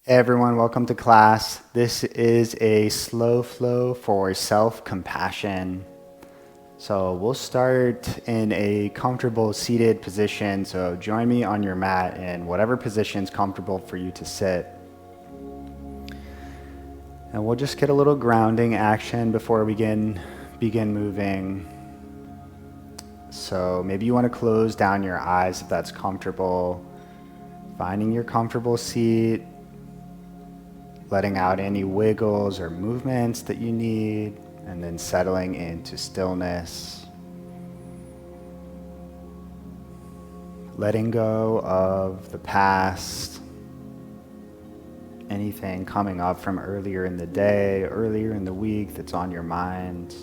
Hey everyone, welcome to class. This is a slow flow for self-compassion. So we'll start in a comfortable seated position. So join me on your mat in whatever position is comfortable for you to sit. And we'll just get a little grounding action before we begin moving. So maybe you want to close down your eyes if that's comfortable. Finding your comfortable seat. Letting out any wiggles or movements that you need, and then settling into stillness. Letting go of the past, anything coming up from earlier in the day, earlier in the week that's on your mind.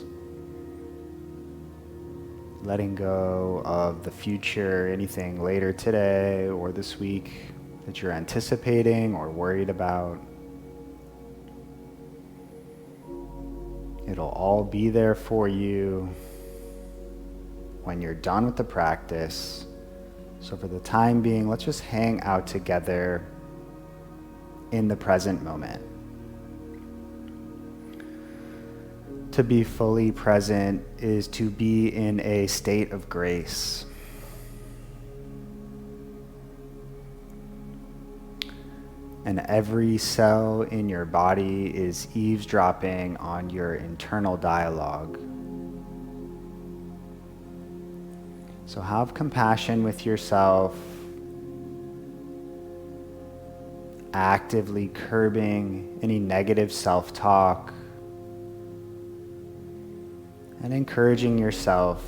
Letting go of the future, anything later today or this week that you're anticipating or worried about. It'll all be there for you when you're done with the practice. So for the time being, let's just hang out together in the present moment. To be fully present is to be in a state of grace. And every cell in your body is eavesdropping on your internal dialogue. So have compassion with yourself, actively curbing any negative self-talk, and encouraging yourself,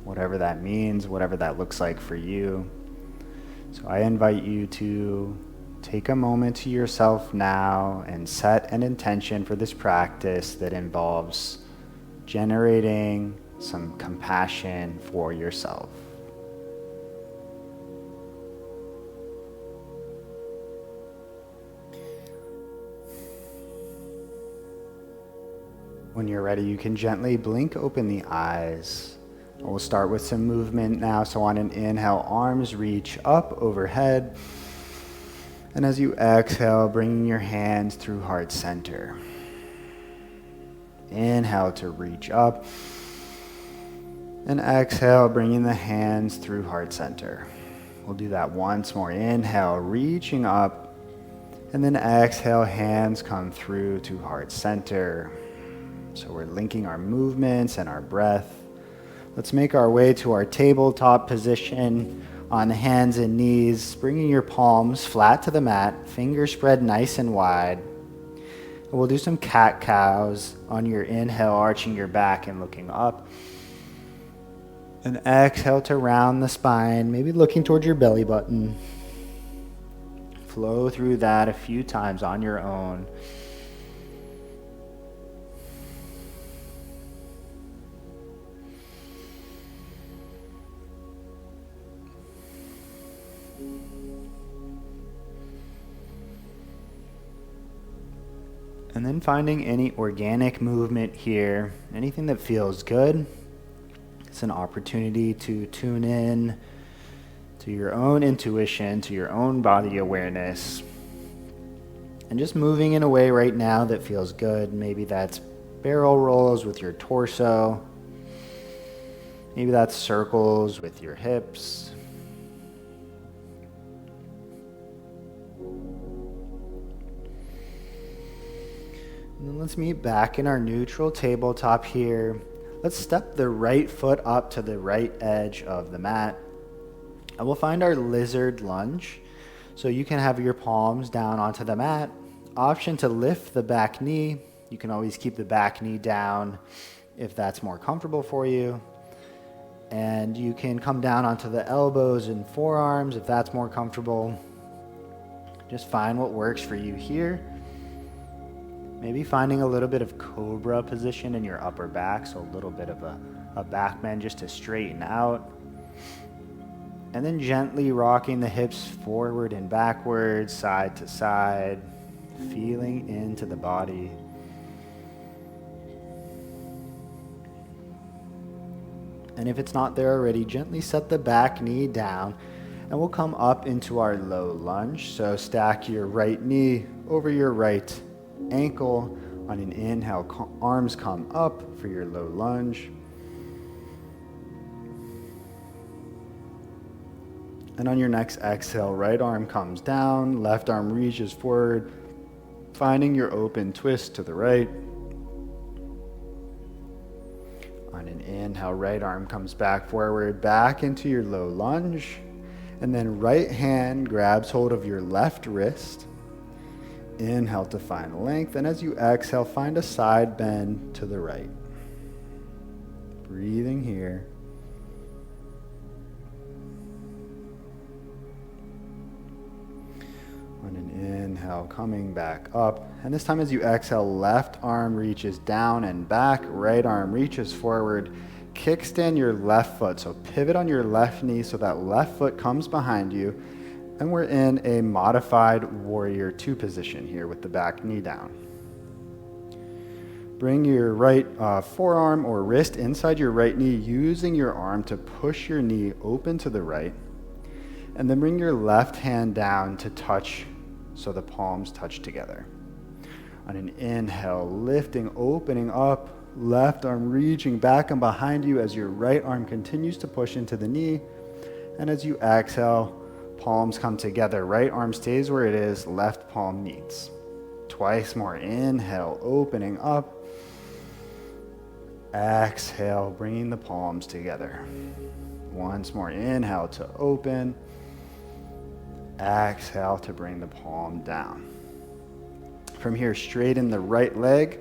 whatever that means, whatever that looks like for you. So I invite you to take a moment to yourself now and set an intention for this practice that involves generating some compassion for yourself. When you're ready, you can gently blink open the eyes. We'll start with some movement now. So on an inhale, arms reach up overhead. And as you exhale, bringing your hands through heart center. Inhale to reach up. And exhale, bringing the hands through heart center. We'll do that once more. Inhale, reaching up. And then exhale, hands come through to heart center. So we're linking our movements and our breath. Let's make our way to our tabletop position. On the hands and knees, bringing your palms flat to the mat, fingers spread nice and wide. And we'll do some cat-cows on your inhale, arching your back and looking up. And exhale to round the spine, maybe looking towards your belly button. Flow through that a few times on your own. And then finding any organic movement here, anything that feels good. It's an opportunity to tune in to your own intuition, to your own body awareness. And just moving in a way right now that feels good. Maybe that's barrel rolls with your torso. Maybe that's circles with your hips. And then let's meet back in our neutral tabletop here. Let's step the right foot up to the right edge of the mat. And we'll find our lizard lunge. So you can have your palms down onto the mat. Option to lift the back knee. You can always keep the back knee down if that's more comfortable for you. And you can come down onto the elbows and forearms if that's more comfortable. Just find what works for you here. Maybe finding a little bit of cobra position in your upper back, so a little bit of a back bend just to straighten out. And then gently rocking the hips forward and backwards, side to side, feeling into the body. And if it's not there already, gently set the back knee down And we'll come up into our low lunge. So stack your right knee over your right ankle. On an inhale, arms come up for your low lunge. And on your next exhale, right arm comes down, left arm reaches forward, finding your open twist to the right. On an inhale, right arm comes back forward, back into your low lunge. And then right hand grabs hold of your left wrist. Inhale to find length. And as you exhale, find a side bend to the right. Breathing here. On an inhale, coming back up. And this time as you exhale, left arm reaches down and back, right arm reaches forward. Kickstand your left foot, so pivot on your left knee so that left foot comes behind you. And we're in a modified warrior 2 position here with the back knee down. Bring your right forearm or wrist inside your right knee, using your arm to push your knee open to the right. And then bring your left hand down to touch so the palms touch together. On an inhale, lifting, opening up, left arm reaching back and behind you as your right arm continues to push into the knee. And as you exhale, palms come together. Right arm stays where it is, left palm meets. Twice more. Inhale, opening up. Exhale, bringing the palms together. Once more. Inhale to open. Exhale to bring the palm down. From here, straighten the right leg.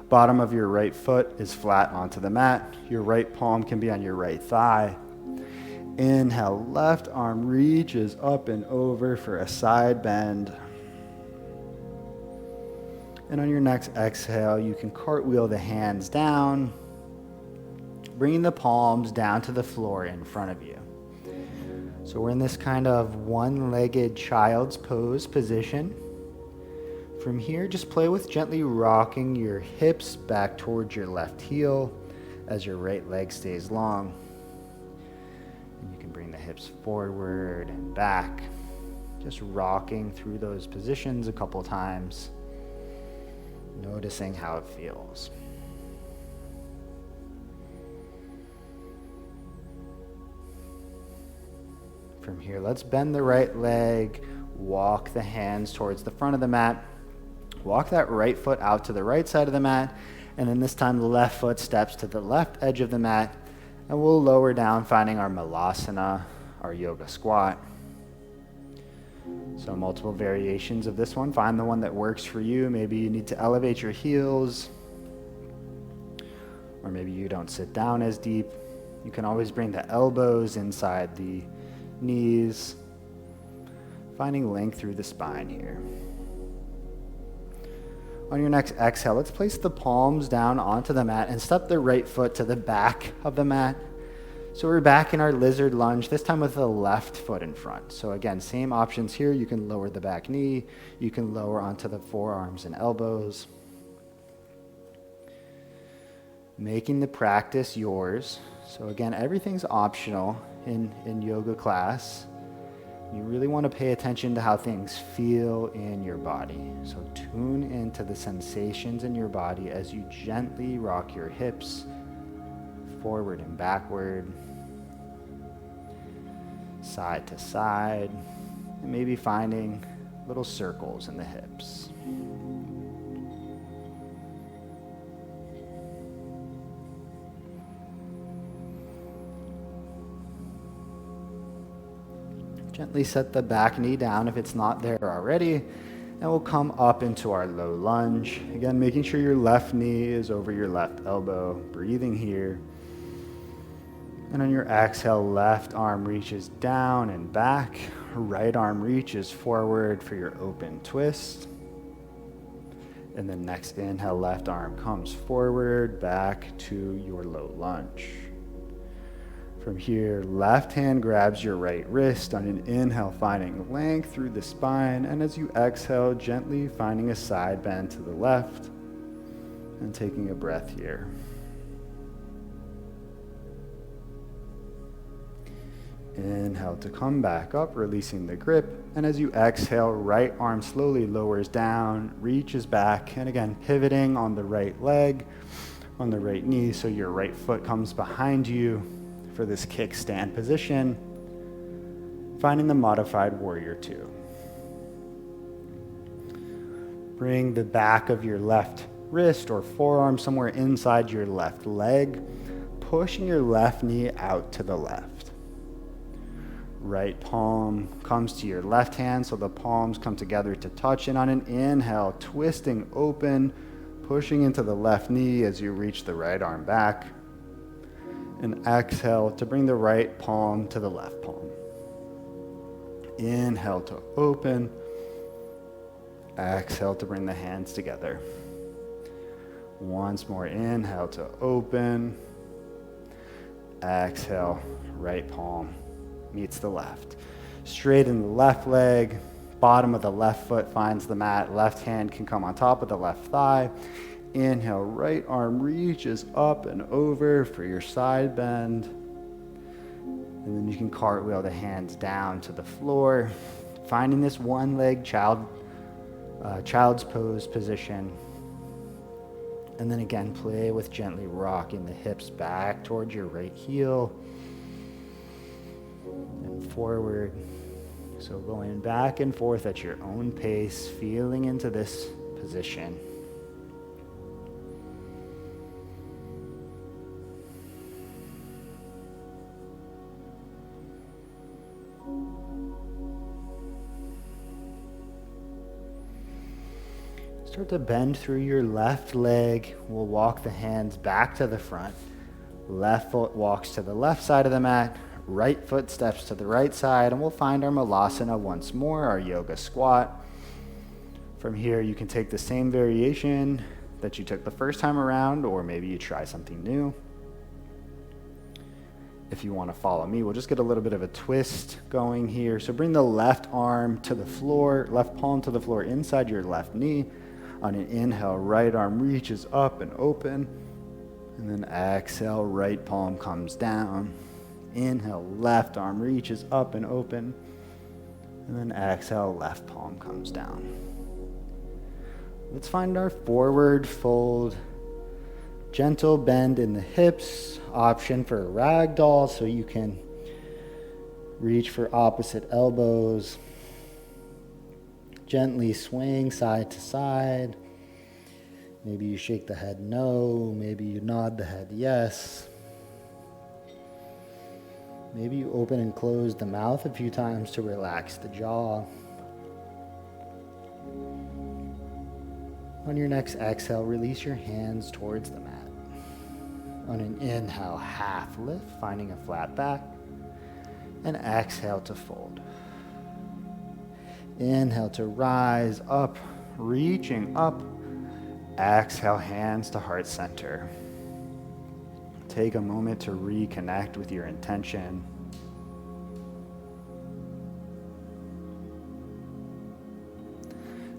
Bottom of your right foot is flat onto the mat. Your right palm can be on your right thigh. Inhale, left arm reaches up and over for a side bend. And on your next exhale, you can cartwheel the hands down, bringing the palms down to the floor in front of you. So we're in this kind of one-legged child's pose position. From here, just play with gently rocking your hips back towards your left heel as your right leg stays long. And you can bring the hips forward and back, just rocking through those positions a couple times, noticing how it feels. From here, let's bend the right leg, walk the hands towards the front of the mat, walk that right foot out to the right side of the mat, and then this time the left foot steps to the left edge of the mat, and we'll lower down, finding our malasana, our yoga squat. So multiple variations of this one. Find the one that works for you. Maybe you need to elevate your heels, or maybe you don't sit down as deep. You can always bring the elbows inside the knees, finding length through the spine here. On your next exhale, let's place the palms down onto the mat and step the right foot to the back of the mat. So we're back in our lizard lunge, this time with the left foot in front. So again, same options here. You can lower the back knee. You can lower onto the forearms and elbows. Making the practice yours. So again, everything's optional in yoga class. You really want to pay attention to how things feel in your body. So tune into the sensations in your body as you gently rock your hips forward and backward, side to side, and maybe finding little circles in the hips. Gently set the back knee down if it's not there already, and we'll come up into our low lunge. Again, making sure your left knee is over your left elbow, breathing here. And on your exhale, left arm reaches down and back, right arm reaches forward for your open twist. And then next inhale, left arm comes forward, back to your low lunge. From here, left hand grabs your right wrist. On an inhale, finding length through the spine. And as you exhale, gently finding a side bend to the left and taking a breath here. Inhale to come back up, releasing the grip. And as you exhale, right arm slowly lowers down, reaches back, and again, pivoting on the right leg, on the right knee, so your right foot comes behind you for this kickstand position. Finding the modified warrior two. Bring the back of your left wrist or forearm somewhere inside your left leg, pushing your left knee out to the left. Right palm comes to your left hand, so the palms come together to touch. And on an inhale, twisting open, pushing into the left knee as you reach the right arm back. And exhale to bring the right palm to the left palm. Inhale to open. Exhale to bring the hands together. Once more, inhale to open. Exhale, right palm meets the left. Straighten the left leg, bottom of the left foot finds the mat, left hand can come on top of the left thigh. Inhale, right arm reaches up and over for your side bend. And then you can cartwheel the hands down to the floor, finding this one-leg child's pose position. And then again, play with gently rocking the hips back towards your right heel and forward. So going back and forth at your own pace, feeling into this position. Start to bend through your left leg. We'll walk the hands back to the front. Left foot walks to the left side of the mat. Right foot steps to the right side, and we'll find our malasana once more, our yoga squat. From here, you can take the same variation that you took the first time around, or maybe you try something new. If you want to follow me, we'll just get a little bit of a twist going here. So bring the left arm to the floor, left palm to the floor inside your left knee. On an inhale, right arm reaches up and open. And then exhale, right palm comes down. Inhale, left arm reaches up and open. And then exhale, left palm comes down. Let's find our forward fold. Gentle bend in the hips. Option for a ragdoll, so you can reach for opposite elbows. Gently swing side to side. Maybe you shake the head no. Maybe you nod the head yes. Maybe you open and close the mouth a few times to relax the jaw. On your next exhale, release your hands towards the mat. On an inhale, half lift, finding a flat back. And exhale to fold. Inhale to rise up, reaching up. Exhale, hands to heart center. Take a moment to reconnect with your intention.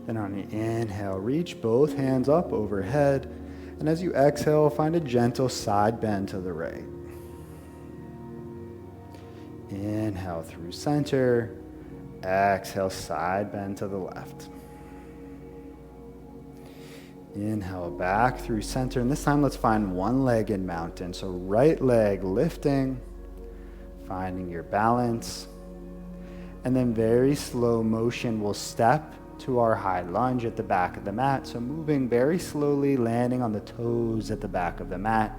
Then on the inhale, reach both hands up overhead. And as you exhale, find a gentle side bend to the right. Inhale through center. Exhale, side bend to the left. Inhale back through center. And this time let's find one leg in mountain. So right leg lifting, finding your balance. And then very slow motion, we'll step to our high lunge at the back of the mat. So moving very slowly, landing on the toes at the back of the mat.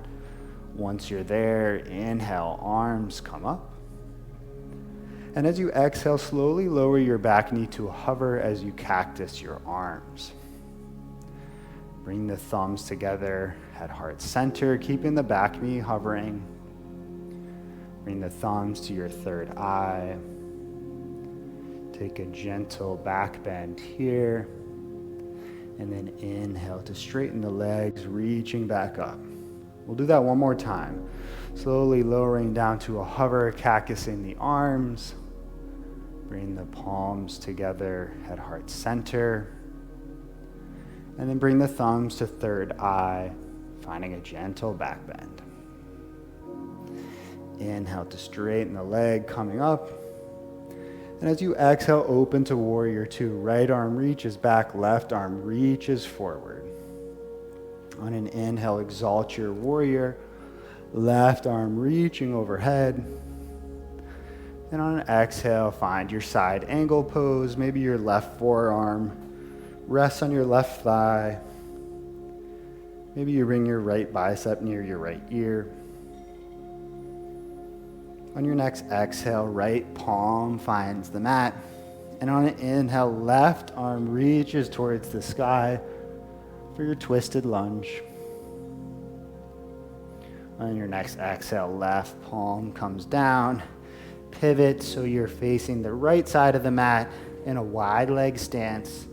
Once you're there, inhale, arms come up. And as you exhale, slowly lower your back knee to a hover as you cactus your arms. Bring the thumbs together at heart center, keeping the back knee hovering. Bring the thumbs to your third eye. Take a gentle back bend here. And then inhale to straighten the legs, reaching back up. We'll do that one more time. Slowly lowering down to a hover, cactusing the arms. Bring the palms together at heart center. And then bring the thumbs to third eye, finding a gentle back bend. Inhale to straighten the leg, coming up. And as you exhale, open to warrior two. Right arm reaches back, left arm reaches forward. On an inhale, exalt your warrior. Left arm reaching overhead. And on an exhale, find your side angle pose. Maybe your left forearm rests on your left thigh. Maybe you bring your right bicep near your right ear. On your next exhale, right palm finds the mat. And on an inhale, left arm reaches towards the sky for your twisted lunge. On your next exhale, left palm comes down. Pivot so you're facing the right side of the mat in a wide leg stance.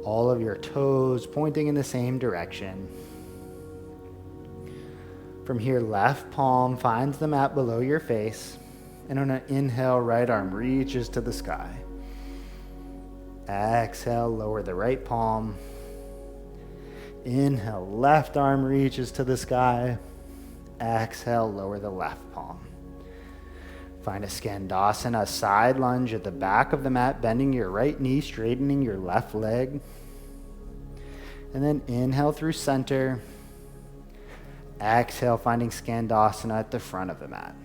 All of your toes pointing in the same direction. From here, left palm finds the mat below your face. And on an inhale, right arm reaches to the sky. Exhale, lower the right palm. Inhale, left arm reaches to the sky. Exhale, lower the left palm. Find a Skandasana side lunge at the back of the mat, bending your right knee, straightening your left leg. And then inhale through center. Exhale, finding Skandasana at the front of the mat.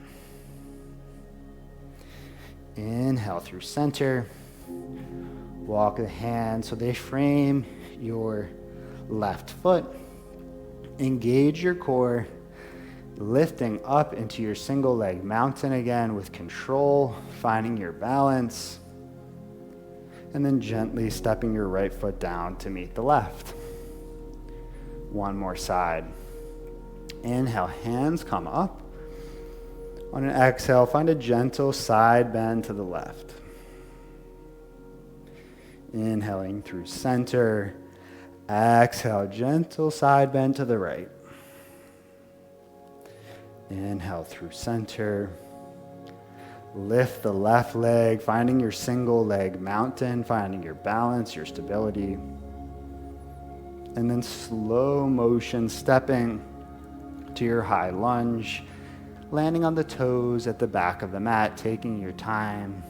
Inhale through center. Walk the hands so they frame your left foot. Engage your core, lifting up into your single leg mountain again with control, finding your balance, and then gently stepping your right foot down to meet the left. One more side. Inhale, hands come up. On an exhale, find a gentle side bend to the left. Inhaling through center. Exhale, gentle side bend to the right. Inhale through center. Lift the left leg, finding your single leg mountain, finding your balance, your stability. And then slow motion stepping to your high lunge, landing on the toes at the back of the mat, taking your time.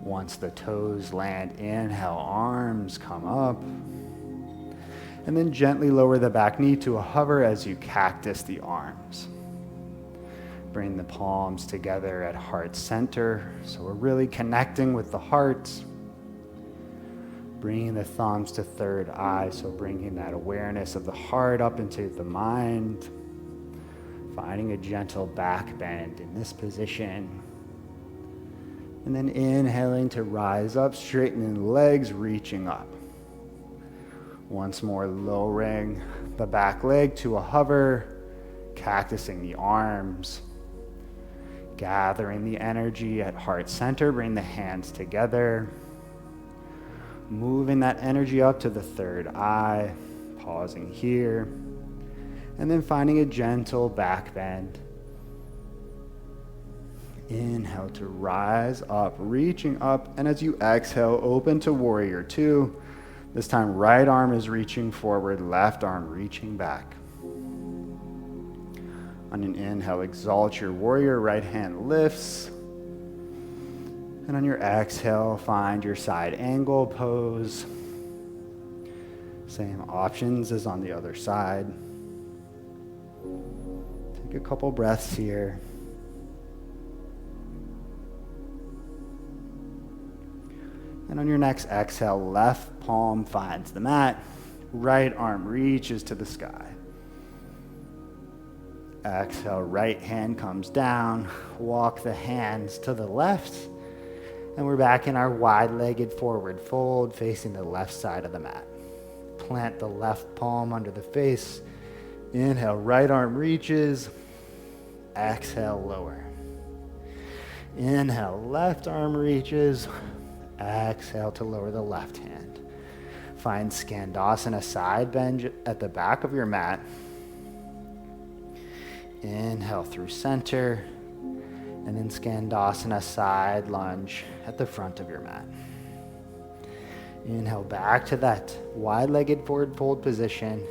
Once the toes land, inhale, arms come up. And then gently lower the back knee to a hover as you cactus the arms. Bring the palms together at heart center, so we're really connecting with the heart. Bringing the thumbs to third eye, so bringing that awareness of the heart up into the mind. Finding a gentle back bend in this position. And then inhaling to rise up, straightening the legs, reaching up. Once more, lowering the back leg to a hover, cactusing the arms. Gathering the energy at heart center, bring the hands together. Moving that energy up to the third eye, pausing here, and then finding a gentle back bend. Inhale to rise up, reaching up, and as you exhale, open to warrior two. This time, right arm is reaching forward, left arm reaching back. On an inhale, exalt your warrior, right hand lifts. And on your exhale, find your side angle pose. Same options as on the other side. Take a couple breaths here. And on your next exhale, left palm finds the mat. Right arm reaches to the sky. Exhale, right hand comes down. Walk the hands to the left. And we're back in our wide-legged forward fold, facing the left side of the mat. Plant the left palm under the face. Inhale, right arm reaches. Exhale, lower. Inhale, left arm reaches. Exhale to lower the left hand. Find Skandasana side bend at the back of your mat. Inhale through center. And then Skandasana side lunge at the front of your mat. Inhale back to that wide-legged forward fold position.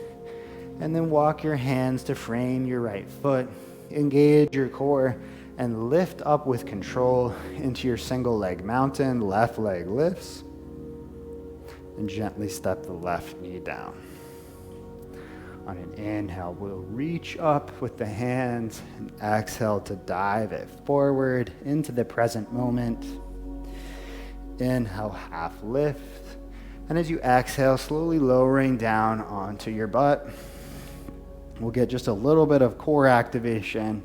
And then walk your hands to frame your right foot. engage your core and lift up with control into your single leg mountain. Left leg lifts. And gently step the left knee down. On an inhale, we'll reach up with the hands and exhale to dive it forward into the present moment. Inhale, half lift. And as you exhale, slowly lowering down onto your butt. We'll get just a little bit of core activation,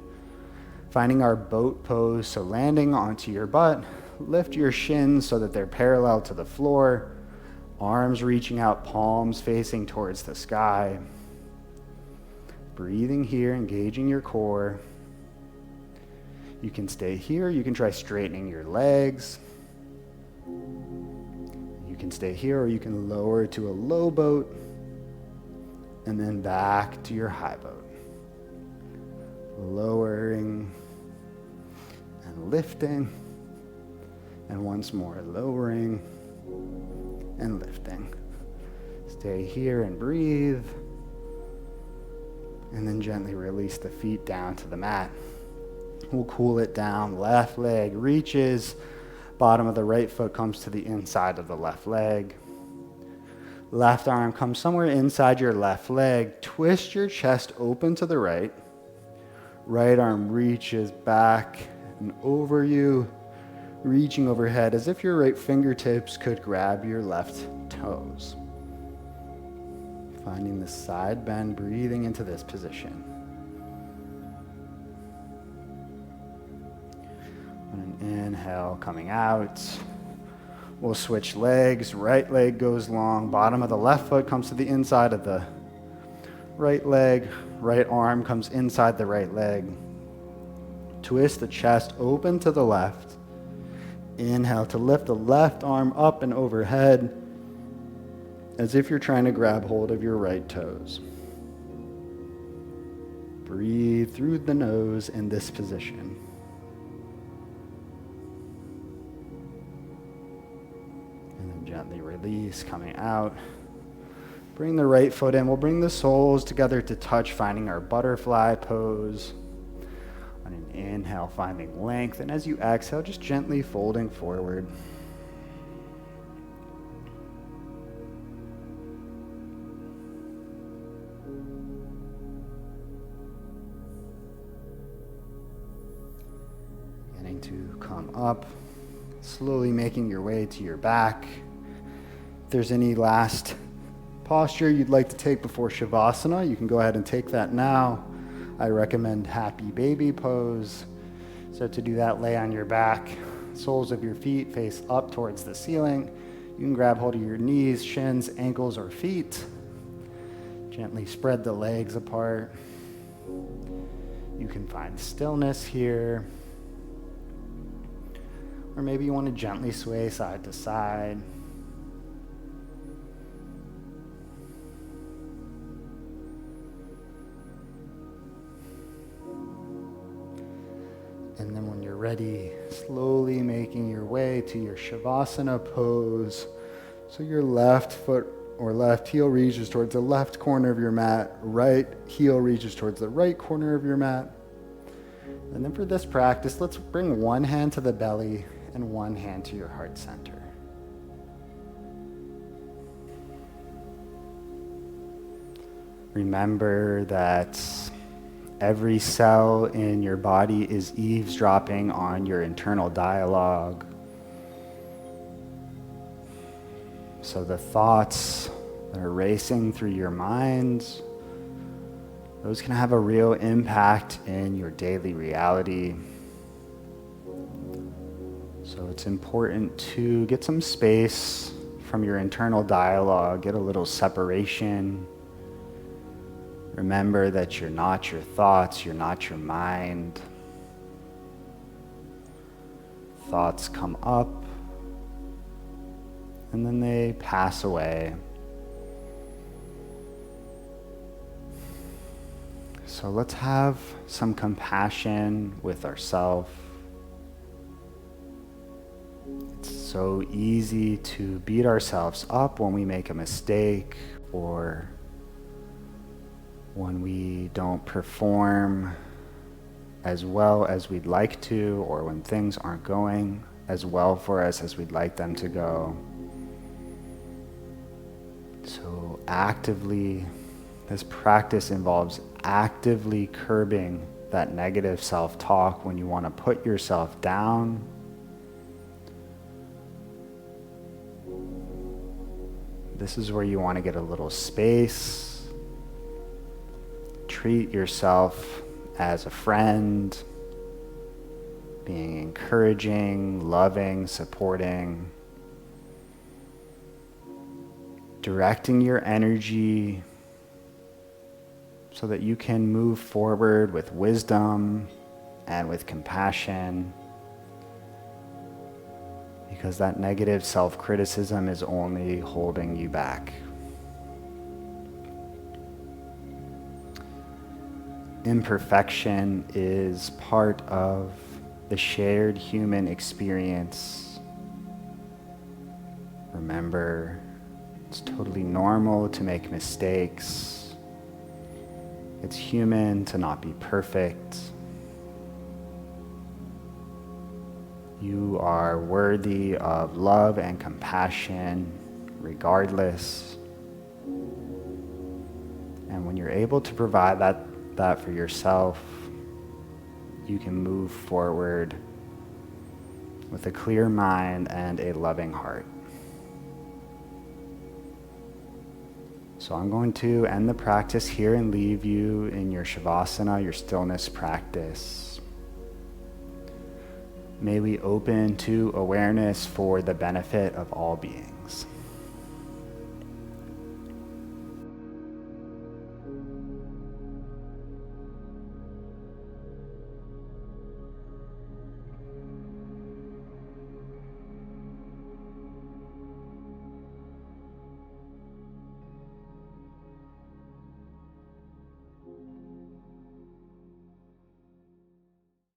finding our boat pose. So landing onto your butt, lift your shins so that they're parallel to the floor. Arms reaching out, palms facing towards the sky. Breathing here, engaging your core. You can stay here. You can try straightening your legs. You can stay here, or you can lower to a low boat and then back to your high boat. Lowering and lifting, and once more lowering and lifting. Stay here and breathe. And then gently release the feet down to the mat. We'll cool it down. Left leg reaches. Bottom of the right foot comes to the inside of the left leg. Left arm comes somewhere inside your left leg. Twist your chest open to the right. Right arm reaches back and over you, reaching overhead as if your right fingertips could grab your left toes. Finding the side bend, breathing into this position. On an inhale, coming out. We'll switch legs. Right leg goes long. Bottom of the left foot comes to the inside of the right leg. Right arm comes inside the right leg. Twist the chest open to the left. Inhale to lift the left arm up and overhead, as if you're trying to grab hold of your right toes. Breathe through the nose in this position. And then gently release, coming out. Bring the right foot in. We'll bring the soles together to touch, finding our butterfly pose. On an inhale, finding length. And as you exhale, just gently folding forward. To come up, slowly making your way to your back. If there's any last posture you'd like to take before Savasana, you can go ahead and take that now. I recommend happy baby pose. So to do that, lay on your back, soles of your feet face up towards the ceiling. You can grab hold of your knees, shins, ankles, or feet. Gently spread the legs apart. You can find stillness here. Or maybe you want to gently sway side to side. And then when you're ready, slowly making your way to your Savasana pose. So your left foot or left heel reaches towards the left corner of your mat, right heel reaches towards the right corner of your mat. And then for this practice, let's bring one hand to the belly and one hand to your heart center. Remember that every cell in your body is eavesdropping on your internal dialogue. So the thoughts that are racing through your mind, those can have a real impact in your daily reality. So it's important to get some space from your internal dialogue, get a little separation. Remember that you're not your thoughts, you're not your mind. Thoughts come up, and then they pass away. So let's have some compassion with ourselves. It's so easy to beat ourselves up when we make a mistake or when we don't perform as well as we'd like to, or when things aren't going as well for us as we'd like them to go. So actively, this practice involves actively curbing that negative self-talk when you want to put yourself down. This is where you want to get a little space. Treat yourself as a friend, being encouraging, loving, supporting, directing your energy so that you can move forward with wisdom and with compassion, because that negative self-criticism is only holding you back. Imperfection is part of the shared human experience. Remember, it's totally normal to make mistakes. It's human to not be perfect. You are worthy of love and compassion regardless. And when you're able to provide that for yourself, you can move forward with a clear mind and a loving heart. So I'm going to end the practice here and leave you in your Savasana, your stillness practice. May we open to awareness for the benefit of all beings.